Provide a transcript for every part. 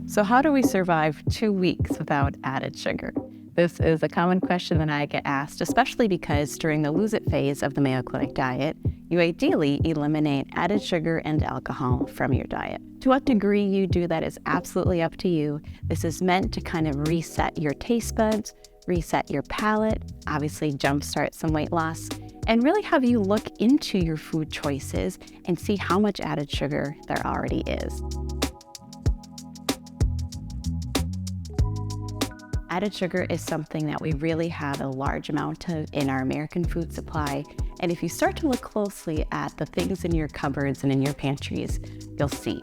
So how do we survive 2 weeks without added sugar? This is a common question that I get asked, especially because during the lose it phase of the Mayo Clinic Diet, you ideally eliminate added sugar and alcohol from your diet. To what degree you do that is absolutely up to you. This is meant to kind of reset your taste buds, reset your palate, obviously jumpstart some weight loss, and really have you look into your food choices and see how much added sugar there already is. Added sugar is something that we really have a large amount of in our American food supply. And if you start to look closely at the things in your cupboards and in your pantries, you'll see.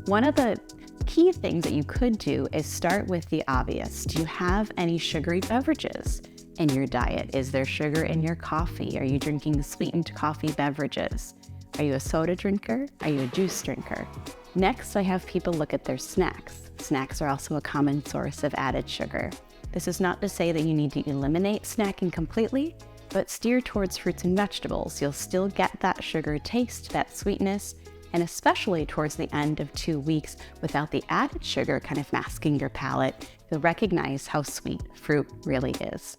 One of the key things that you could do is start with the obvious. Do you have any sugary beverages in your diet? Is there sugar in your coffee? Are you drinking sweetened coffee beverages? Are you a soda drinker? Are you a juice drinker? Next, I have people look at their snacks. Snacks are also a common source of added sugar. This is not to say that you need to eliminate snacking completely, but steer towards fruits and vegetables. You'll still get that sugar taste, that sweetness, and especially towards the end of 2 weeks without the added sugar kind of masking your palate, you'll recognize how sweet fruit really is.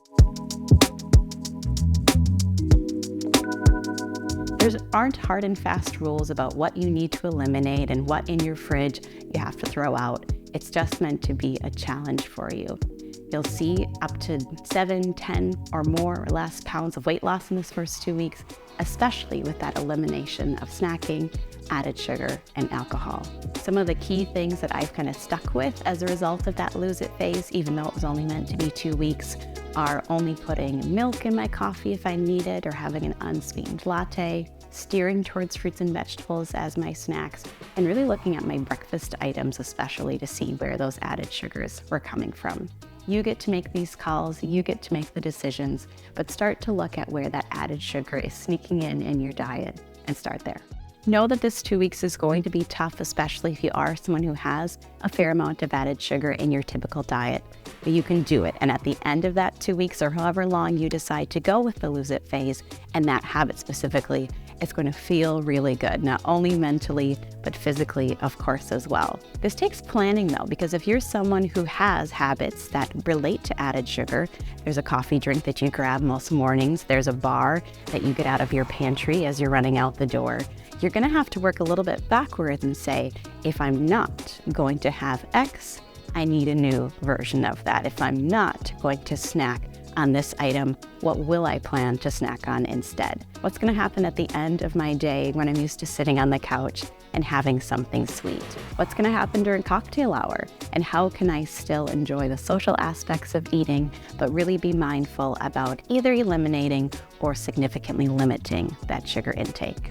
There aren't hard and fast rules about what you need to eliminate and what in your fridge you have to throw out. It's just meant to be a challenge for you. You'll see up to 7, 10 or more or less pounds of weight loss in this first 2 weeks, especially with that elimination of snacking, added sugar, and alcohol. Some of the key things that I've kind of stuck with as a result of that lose it phase, even though it was only meant to be 2 weeks, are only putting milk in my coffee if I need it, or having an unsweetened latte, steering towards fruits and vegetables as my snacks, and really looking at my breakfast items especially to see where those added sugars were coming from. You get to make these calls, you get to make the decisions, but start to look at where that added sugar is sneaking in your diet and start there. Know that this 2 weeks is going to be tough, especially if you are someone who has a fair amount of added sugar in your typical diet, but you can do it. And at the end of that 2 weeks or however long you decide to go with the lose it phase and that habit specifically, it's going to feel really good, not only mentally, but physically, of course, as well. This takes planning though, because if you're someone who has habits that relate to added sugar, there's a coffee drink that you grab most mornings, there's a bar that you get out of your pantry as you're running out the door, you're gonna have to work a little bit backwards and say, if I'm not going to have X, I need a new version of that. If I'm not going to snack on this item, what will I plan to snack on instead? What's gonna happen at the end of my day when I'm used to sitting on the couch and having something sweet? What's gonna happen during cocktail hour? And how can I still enjoy the social aspects of eating, but really be mindful about either eliminating or significantly limiting that sugar intake?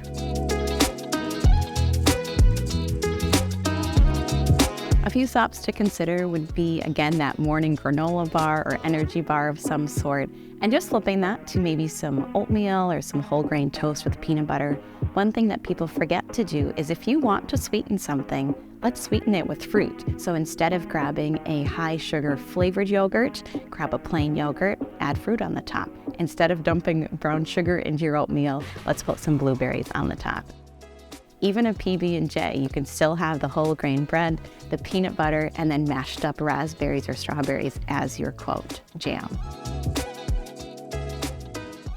A few stops to consider would be, again, that morning granola bar or energy bar of some sort, and just flipping that to maybe some oatmeal or some whole grain toast with peanut butter. One thing that people forget to do is if you want to sweeten something, let's sweeten it with fruit. So instead of grabbing a high sugar flavored yogurt, grab a plain yogurt, add fruit on the top. Instead of dumping brown sugar into your oatmeal, let's put some blueberries on the top. Even a PB&J, you can still have the whole grain bread, the peanut butter, and then mashed up raspberries or strawberries as your quote jam.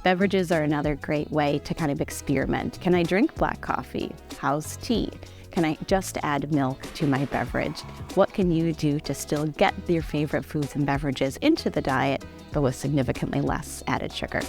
Beverages are another great way to kind of experiment. Can I drink black coffee? How's tea? Can I just add milk to my beverage? What can you do to still get your favorite foods and beverages into the diet, but with significantly less added sugar?